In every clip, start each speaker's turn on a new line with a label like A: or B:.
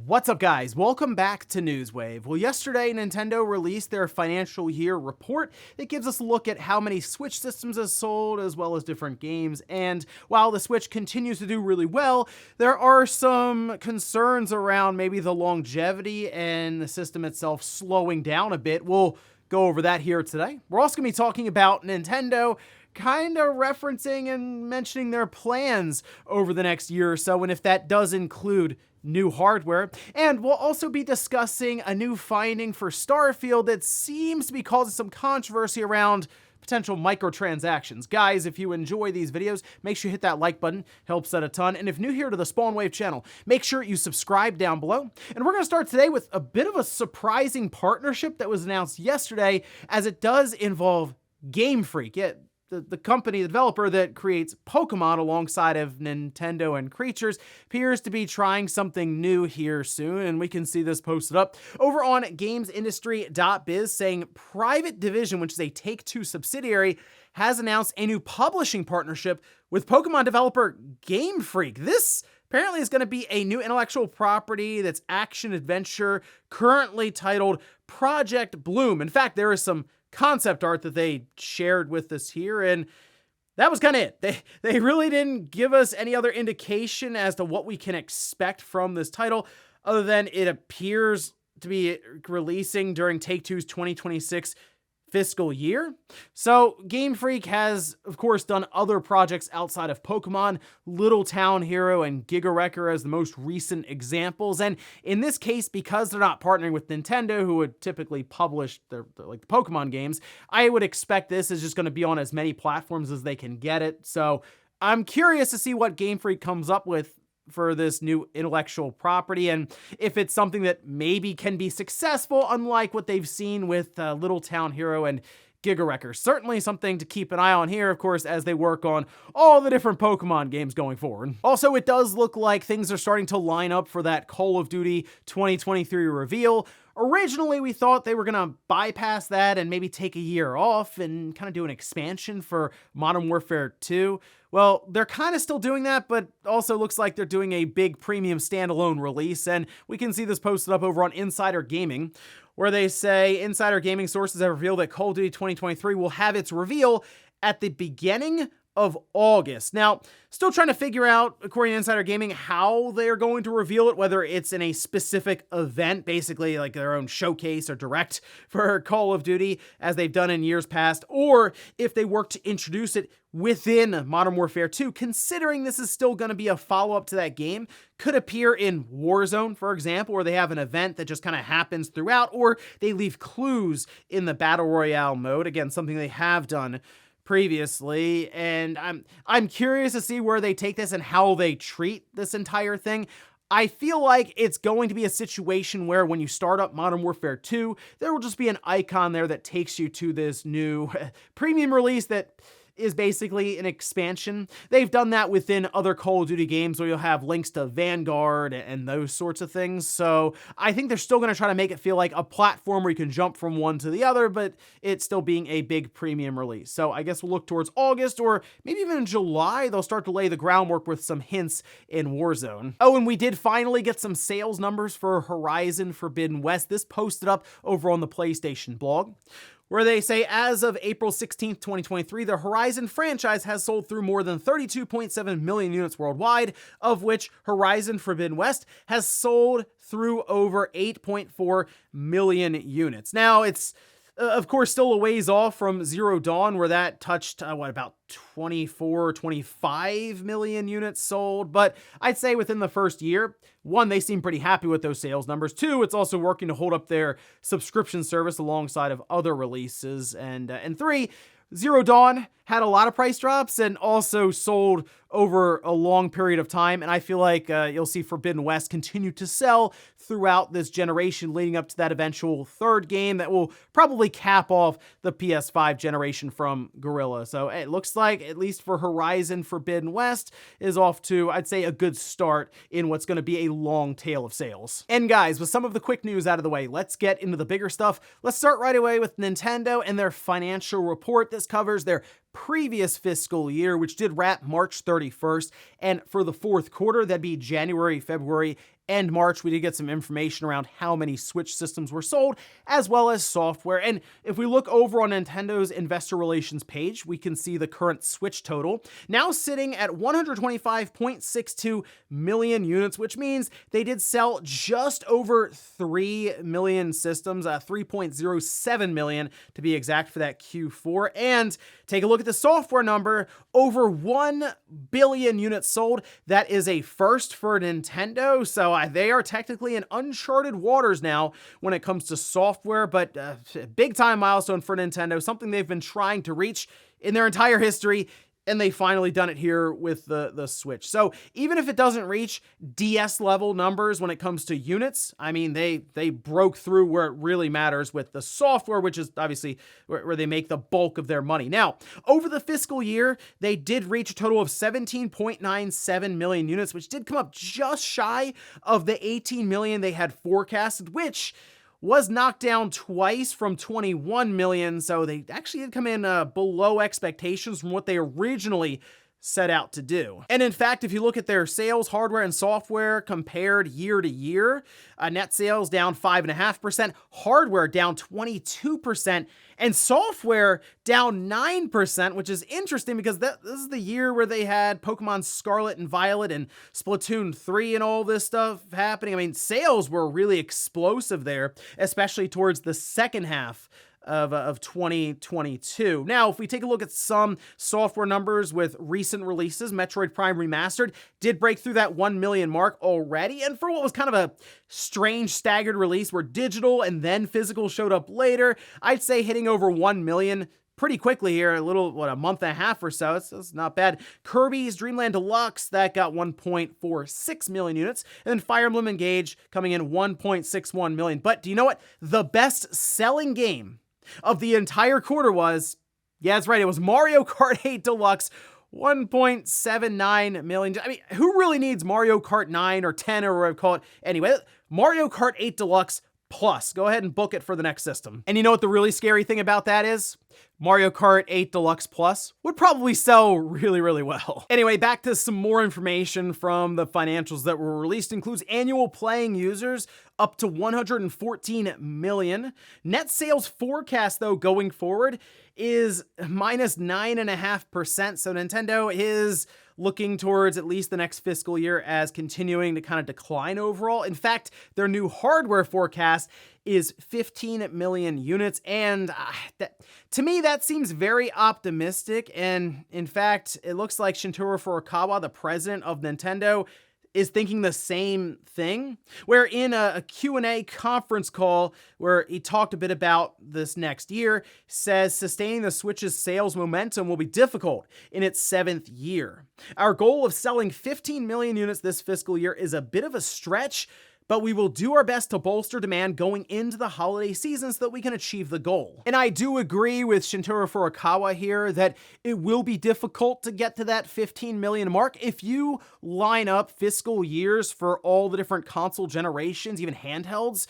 A: What's up, guys? Welcome back to Newswave. Well, yesterday, Nintendo released their financial year report that gives us a look at how many Switch systems has sold, as well as different games. And while the Switch continues to do really well, there are some concerns around maybe the longevity and the system itself slowing down a bit. We'll go over that here today. We're also going to be talking about Nintendo kind of referencing and mentioning their plans over the next year or so, and if that does include new hardware. And we'll also be discussing a new finding for Starfield that seems to be causing some controversy around potential microtransactions. Guys, if you enjoy these videos, make sure you hit that like button, helps out a ton. And if new here to the Spawn Wave channel, make sure you subscribe down below. And we're going to start today with a bit of a surprising partnership that was announced yesterday, as it does involve Game Freak. Yeah, the company, the developer that creates Pokemon alongside of Nintendo and Creatures, appears to be trying something new here soon, and we can see this posted up over on gamesindustry.biz, saying Private Division, which is a Take-Two subsidiary, has announced a new publishing partnership with Pokemon developer Game Freak. This apparently is going to be a new intellectual property that's action-adventure, currently titled Project Bloom. In fact, there is some concept art that they shared with us here, and that was kind of it. They really didn't give us any other indication as to what we can expect from this title, other than it appears to be releasing during Take-Two's 2026 fiscal year. So Game Freak has, of course, done other projects outside of Pokemon, Little Town Hero and Giga Wrecker as the most recent examples. And in this case, because they're not partnering with Nintendo, who would typically publish the Pokemon games, I would expect this is just going to be on as many platforms as they can get it. So I'm curious to see what Game Freak comes up with for this new intellectual property, and if it's something that maybe can be successful, unlike what they've seen with Little Town Hero and Giga Wrecker. Certainly something to keep an eye on here, of course, as they work on all the different Pokemon games going forward. Also, it does look like things are starting to line up for that Call of Duty 2023 reveal. Originally, we thought they were going to bypass that and maybe take a year off and kind of do an expansion for Modern Warfare 2. Well, they're kind of still doing that, but also looks like they're doing a big premium standalone release, and we can see this posted up over on Insider Gaming, where they say Insider Gaming sources have revealed that Call of Duty 2023 will have its reveal at the beginning of August. Now, still trying to figure out, according to Insider Gaming, how they're going to reveal it, whether it's in a specific event, basically like their own showcase or direct for Call of Duty, as they've done in years past, or if they work to introduce it within Modern Warfare 2, considering this is still going to be a follow-up to that game. Could appear in Warzone, for example, where they have an event that just kind of happens throughout, or they leave clues in the Battle Royale mode. Again, something they have done previously, and I'm curious to see where they take this and how they treat this entire thing. I feel like it's going to be a situation where when you start up Modern Warfare 2, there will just be an icon there that takes you to this new premium release that is basically an expansion. They've done that within other Call of Duty games where you'll have links to Vanguard and those sorts of things. So I think they're still going to try to make it feel like a platform where you can jump from one to the other, but it's still being a big premium release. So I guess we'll look towards August, or maybe even in July, they'll start to lay the groundwork with some hints in Warzone. Oh, and we did finally get some sales numbers for Horizon Forbidden West. This posted up over on the PlayStation blog, where they say as of April 16th, 2023, the Horizon franchise has sold through more than 32.7 million units worldwide, of which Horizon Forbidden West has sold through over 8.4 million units. Now, it's of course still a ways off from Zero Dawn, where that touched, about 24 or 25 million units sold. But I'd say within the first year, one, they seem pretty happy with those sales numbers. Two, it's also working to hold up their subscription service alongside of other releases. And three, Zero Dawn had a lot of price drops and also sold over a long period of time, and I feel like you'll see Forbidden West continue to sell throughout this generation, leading up to that eventual third game that will probably cap off the PS5 generation from Guerrilla. So it looks like, at least for Horizon Forbidden West, is off to, I'd say, a good start in what's going to be a long tail of sales. And guys, with some of the quick news out of the way, let's get into the bigger stuff. Let's start right away with Nintendo and their financial report. This covers their previous fiscal year, which did wrap March 31st. And for the fourth quarter, that'd be January, February, end March, we did get some information around how many Switch systems were sold, as well as software. And if we look over on Nintendo's investor relations page, we can see the current Switch total, now sitting at 125.62 million units, which means they did sell just over 3 million systems, 3.07 million to be exact for that Q4. And take a look at the software number, over 1 billion units sold. That is a first for Nintendo, so they are technically in uncharted waters now when it comes to software, but big time milestone for Nintendo, something they've been trying to reach in their entire history, and they finally done it here with the Switch. So even if it doesn't reach DS level numbers when it comes to units, I mean, they broke through where it really matters with the software, which is obviously where they make the bulk of their money. Now, over the fiscal year, they did reach a total of 17.97 million units, which did come up just shy of the 18 million they had forecasted, which was knocked down twice from 21 million, so they actually did come in below expectations from what they originally set out to do. And in fact, if you look at their sales, hardware and software compared year to year, net sales down 5.5%, hardware down 22%, and software down 9%, which is interesting because this is the year where they had Pokemon Scarlet and Violet and Splatoon 3 and all this stuff happening. I mean, sales were really explosive there, especially towards the second half of 2022. Now, if we take a look at some software numbers with recent releases, Metroid Prime Remastered did break through that 1 million mark already, and for what was kind of a strange staggered release where digital and then physical showed up later, I'd say hitting over 1 million pretty quickly here, a month and a half or so. It's not bad. Kirby's Dream Land Deluxe, that got 1.46 million units. And then Fire Emblem Engage coming in 1.61 million. But do you know what? The best-selling game of the entire quarter was, yeah, that's right, it was Mario Kart 8 Deluxe, 1.79 million. I mean, who really needs Mario Kart 9 or 10 or whatever you call it? Anyway, Mario Kart 8 Deluxe Plus. Go ahead and book it for the next system. And you know what the really scary thing about that is? Mario Kart 8 Deluxe Plus would probably sell really, really well. Anyway, back to some more information from the financials that were released. Includes annual playing users up to 114 million. Net sales forecast, though, going forward is minus 9.5%. So Nintendo is looking towards at least the next fiscal year as continuing to kind of decline overall. In fact, their new hardware forecast is 15 million units, and to me, that seems very optimistic. And in fact, it looks like Shintaro Furukawa, the president of Nintendo, is thinking the same thing, where in a Q&A conference call where he talked a bit about this next year, says sustaining the Switch's sales momentum will be difficult in its 7th year. Our goal of selling 15 million units this fiscal year is a bit of a stretch, but we will do our best to bolster demand going into the holiday season so that we can achieve the goal. And I do agree with Shintaro Furukawa here that it will be difficult to get to that 15 million mark. If you line up fiscal years for all the different console generations, even handhelds,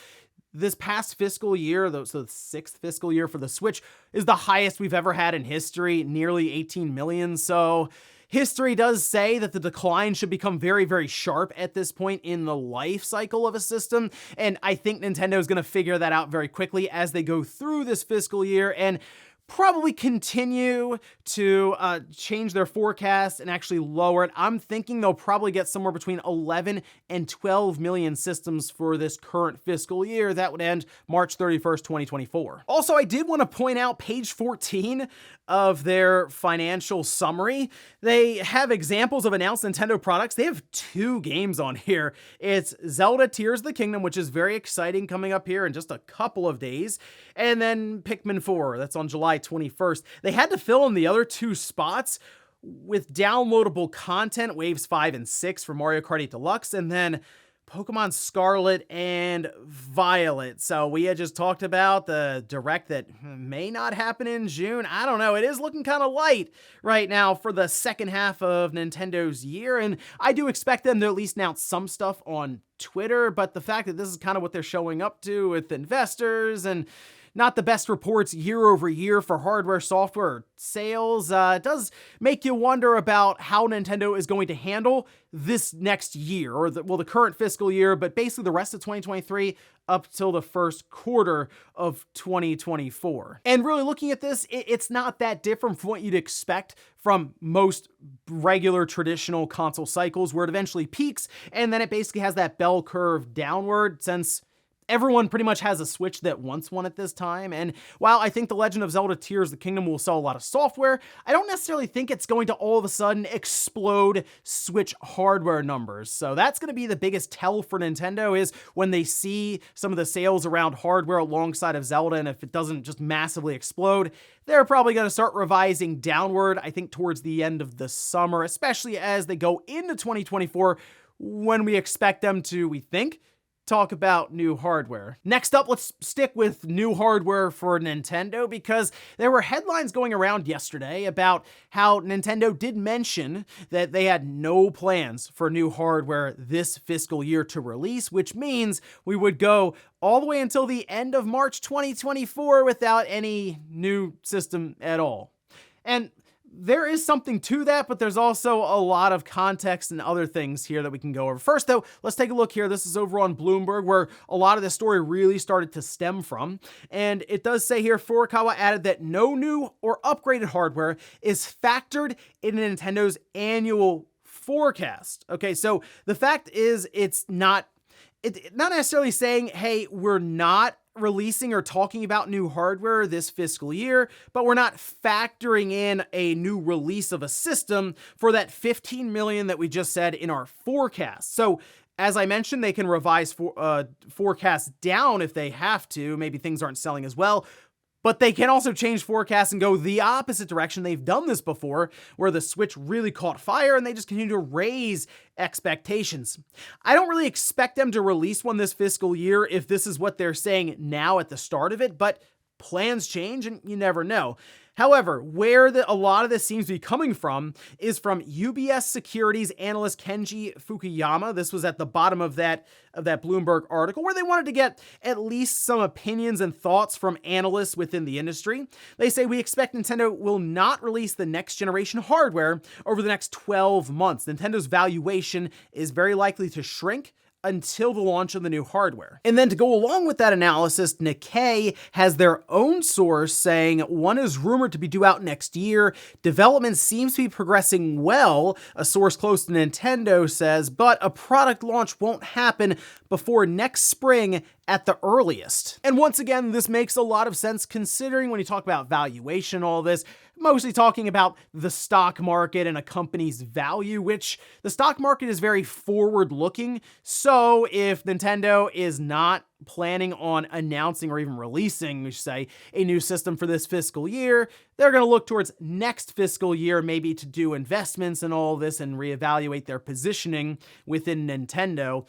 A: this past fiscal year, so the 6th fiscal year for the Switch, is the highest we've ever had in history, nearly 18 million. So history does say that the decline should become very, very sharp at this point in the life cycle of a system, and I think Nintendo is going to figure that out very quickly as they go through this fiscal year and probably continue to change their forecast and actually lower it. I'm thinking they'll probably get somewhere between 11 and 12 million systems for this current fiscal year. That would end March 31st, 2024. Also, I did want to point out page 14 of their financial summary. They have examples of announced Nintendo products. They have 2 games on here. It's Zelda Tears of the Kingdom, which is very exciting, coming up here in just a couple of days, and then Pikmin 4, that's on July 21st. They had to fill in the other 2 spots with downloadable content, Waves 5 and 6 for Mario Kart 8 Deluxe, and then Pokemon Scarlet and Violet. So we had just talked about the Direct that may not happen in June. I don't know. It is looking kind of light right now for the second half of Nintendo's year, and I do expect them to at least announce some stuff on Twitter, but the fact that this is kind of what they're showing up to with investors and not the best reports year over year for hardware, software sales. It does make you wonder about how Nintendo is going to handle this next year, or the current fiscal year, but basically the rest of 2023 up till the first quarter of 2024. And really looking at this, it's not that different from what you'd expect from most regular traditional console cycles, where it eventually peaks and then it basically has that bell curve downward, since everyone pretty much has a Switch that wants one at this time. And while I think The Legend of Zelda Tears of the Kingdom will sell a lot of software, I don't necessarily think it's going to all of a sudden explode Switch hardware numbers. So that's going to be the biggest tell for Nintendo, is when they see some of the sales around hardware alongside of Zelda, and if it doesn't just massively explode, they're probably going to start revising downward, I think, towards the end of the summer, especially as they go into 2024, when we expect them to, we think, talk about new hardware. Next up, let's stick with new hardware for Nintendo, because there were headlines going around yesterday about how Nintendo did mention that they had no plans for new hardware this fiscal year to release, which means we would go all the way until the end of March 2024 without any new system at all. And there is something to that, but there's also a lot of context and other things here that we can go over. First, though, let's take a look here. This is over on Bloomberg, where a lot of the story really started to stem from. And it does say here, Furukawa added that no new or upgraded hardware is factored in Nintendo's annual forecast. Okay, so the fact is, it's not necessarily saying, hey, we're not releasing or talking about new hardware this fiscal year, but we're not factoring in a new release of a system for that 15 million that we just said in our forecast. So as I mentioned, they can revise forecasts down if they have to. Maybe things aren't selling as well. But they can also change forecasts and go the opposite direction. They've done this before, where the Switch really caught fire and they just continue to raise expectations. I don't really expect them to release one this fiscal year if this is what they're saying now at the start of it, but plans change and you never know. However, where a lot of this seems to be coming from is from UBS Securities analyst Kenji Fukuyama. This was at the bottom of that Bloomberg article, where they wanted to get at least some opinions and thoughts from analysts within the industry. They say, we expect Nintendo will not release the next generation hardware over the next 12 months. Nintendo's valuation is very likely to shrink until the launch of the new hardware. And then to go along with that analysis, Nikkei has their own source saying one is rumored to be due out next year. Development seems to be progressing well, a source close to Nintendo says, but a product launch won't happen before next spring at the earliest. And once again, this makes a lot of sense considering when you talk about valuation, all this, mostly talking about the stock market and a company's value, which the stock market is very forward-looking. So if Nintendo is not planning on announcing or even releasing, we should say, a new system for this fiscal year, they're going to look towards next fiscal year maybe to do investments and all this and reevaluate their positioning within Nintendo.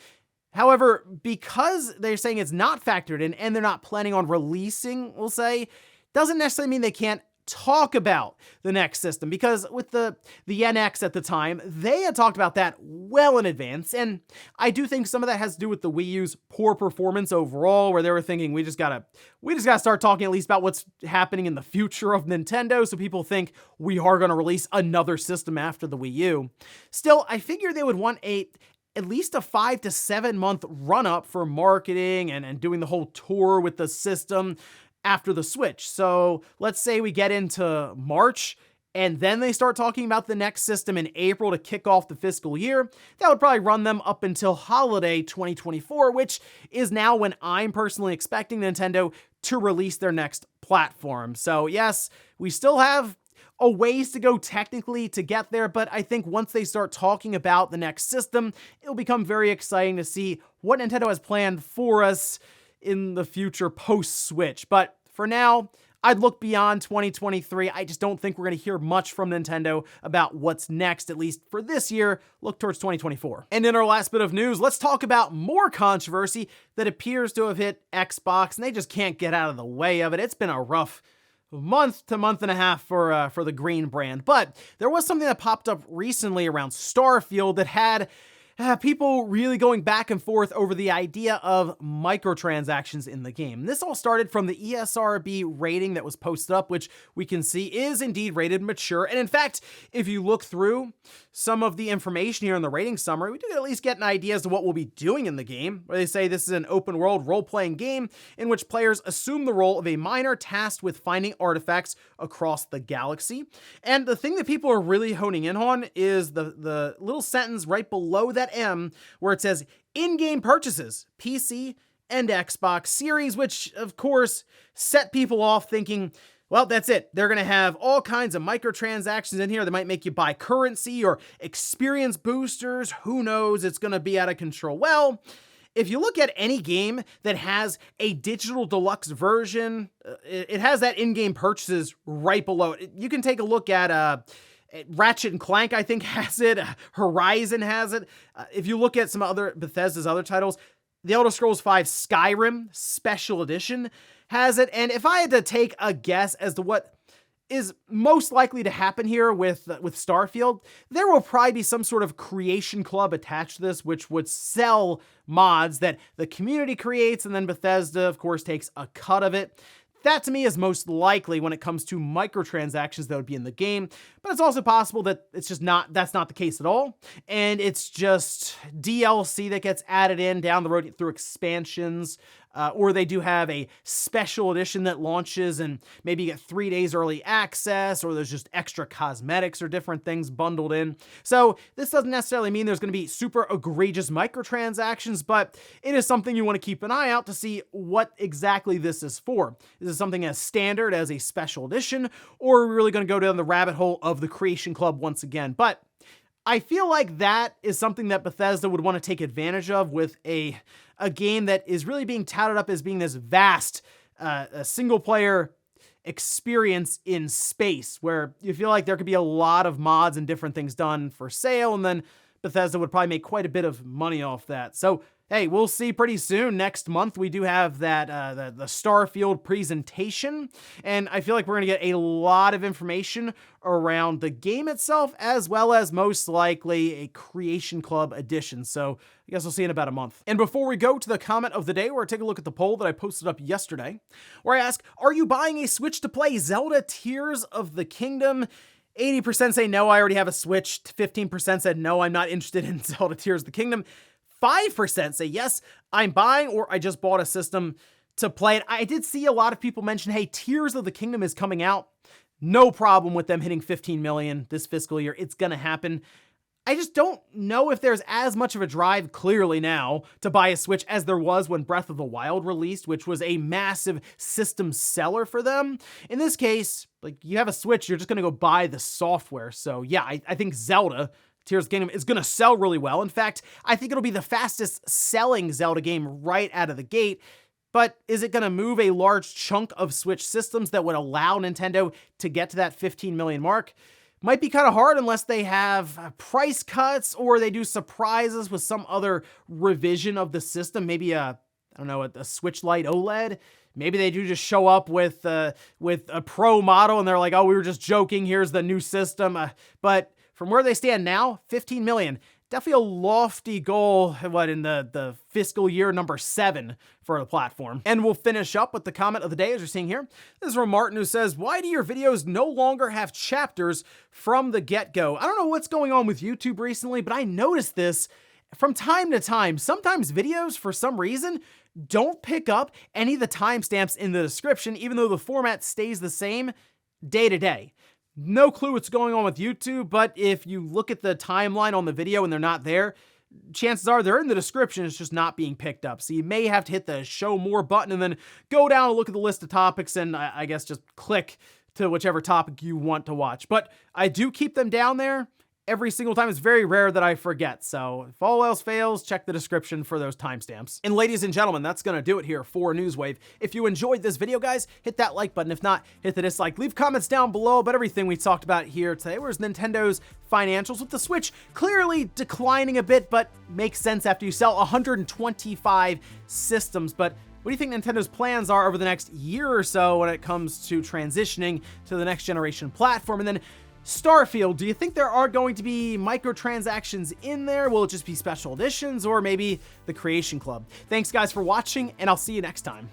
A: However, because they're saying it's not factored in and they're not planning on releasing, we'll say, doesn't necessarily mean they can't talk about the next system, because with the NX at the time, they had talked about that well in advance, and I do think some of that has to do with the Wii U's poor performance overall, where they were thinking we just gotta start talking at least about what's happening in the future of Nintendo, so people think we are gonna release another system after the Wii U. Still, I figure they would want at least a 5 to 7 month run up for marketing and doing the whole tour with the system after the Switch. So let's say we get into March and then they start talking about the next system in April to kick off the fiscal year. That would probably run them up until holiday 2024, which is now when I'm personally expecting Nintendo to release their next platform. So yes, we still have a ways to go technically to get there, but I think once they start talking about the next system, it'll become very exciting to see what Nintendo has planned for us in the future post-Switch. But for now, I'd look beyond 2023. I just don't think we're going to hear much from Nintendo about what's next, at least for this year. Look towards 2024. And in our last bit of news, let's talk about more controversy that appears to have hit Xbox, and they just can't get out of the way of it. It's been a rough month to month and a half for the Green brand. But there was something that popped up recently around Starfield that had people really going back and forth over the idea of microtransactions in the game. This all started from the ESRB rating that was posted up, which we can see is indeed rated mature. And in fact, if you look through some of the information here in the rating summary, we do at least get an idea as to what we'll be doing in the game, where they say this is an open world role-playing game in which players assume the role of a miner tasked with finding artifacts across the galaxy. And the thing that people are really honing in on is the little sentence right below that M where it says in-game purchases, PC and Xbox Series, which of course set people off thinking, well, that's it. They're going to have all kinds of microtransactions in here that might make you buy currency or experience boosters. Who knows? It's going to be out of control. Well, if you look at any game that has a digital deluxe version, it has that in-game purchases right below it. You can take a look at Ratchet and Clank, I think, has it. Horizon has it. If you look at some other Bethesda's other titles, The Elder Scrolls V Skyrim Special Edition has it. And if I had to take a guess as to what is most likely to happen here with Starfield, there will probably be some sort of creation club attached to this, which would sell mods that the community creates, and then Bethesda, of course, takes a cut of it. That to me is most likely when it comes to microtransactions that would be in the game, but it's also possible that that's not the case at all, and it's just DLC that gets added in down the road through expansions, or they do have a special edition that launches and maybe you get 3 days early access, or there's just extra cosmetics or different things bundled in. So this doesn't necessarily mean there's going to be super egregious microtransactions, but it is something you want to keep an eye out to see what exactly this is for. Is this something as standard as a special edition, or are we really going to go down the rabbit hole of the Creation Club once again? But I feel like that is something that Bethesda would want to take advantage of with a game that is really being touted up as being this vast single-player experience in space, where you feel like there could be a lot of mods and different things done for sale, and then Bethesda would probably make quite a bit of money off that. So hey, we'll see pretty soon. Next month, we do have that the Starfield presentation, and I feel like we're going to get a lot of information around the game itself, as well as most likely a Creation Club edition. So I guess we'll see in about a month. And before we go to the comment of the day, we're going to take a look at the poll that I posted up yesterday, where I ask, are you buying a Switch to play Zelda Tears of the Kingdom? 80% say no, I already have a Switch. 15% said no, I'm not interested in Zelda Tears of the Kingdom. 5% say yes, I'm buying, or I just bought a system to play it. I did see a lot of people mention, hey, Tears of the Kingdom is coming out. No problem with them hitting 15 million this fiscal year. It's going to happen. I just don't know if there's as much of a drive clearly now to buy a Switch as there was when Breath of the Wild released, which was a massive system seller for them. In this case, like, you have a Switch, you're just going to go buy the software. So yeah, I think Zelda Tears of the Kingdom is going to sell really well. In fact, I think it'll be the fastest selling Zelda game right out of the gate. But is it going to move a large chunk of Switch systems that would allow Nintendo to get to that 15 million mark? Might be kind of hard unless they have price cuts or they do surprises with some other revision of the system. Maybe a Switch Lite OLED. Maybe they do just show up with a Pro model and they're like, oh, we were just joking. Here's the new system. But from where they stand now, 15 million. Definitely a lofty goal, in the fiscal year number 7 for the platform. And we'll finish up with the comment of the day, as you're seeing here. This is from Martin, who says, why do your videos no longer have chapters from the get-go? I don't know what's going on with YouTube recently, but I noticed this from time to time. Sometimes videos, for some reason, don't pick up any of the timestamps in the description, even though the format stays the same day to day. No clue what's going on with YouTube, but if you look at the timeline on the video and they're not there, chances are they're in the description, it's just not being picked up. So you may have to hit the show more button and then go down and look at the list of topics and I guess just click to whichever topic you want to watch. But I do keep them down there every single time. It's very rare that I forget. So if all else fails, check the description for those timestamps. And ladies and gentlemen, that's going to do it here for Newswave. If you enjoyed this video, guys, hit that like button. If not, hit the dislike. Leave comments down below about everything we talked about here today. Where's Nintendo's financials with the Switch clearly declining a bit, but makes sense after you sell 125 systems. But what do you think Nintendo's plans are over the next year or so when it comes to transitioning to the next generation platform? And then Starfield, do you think there are going to be microtransactions in there? Will it just be special editions or maybe the Creation Club? Thanks guys for watching, and I'll see you next time.